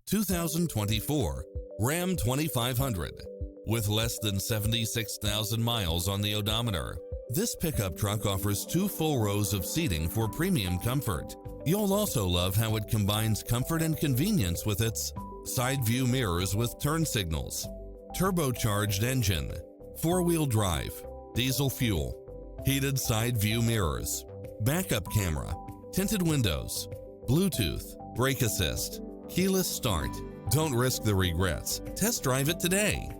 2024 Ram 2500. With less than 76,000 miles on the odometer, this pickup truck offers 2 full rows of seating for premium comfort. You'll also love how it combines comfort and convenience with its side view mirrors with turn signals, turbocharged engine, 4-wheel drive, diesel fuel, heated side view mirrors, backup camera, tinted windows, Bluetooth, brake assist, keyless start. Don't risk the regrets. Test drive it today.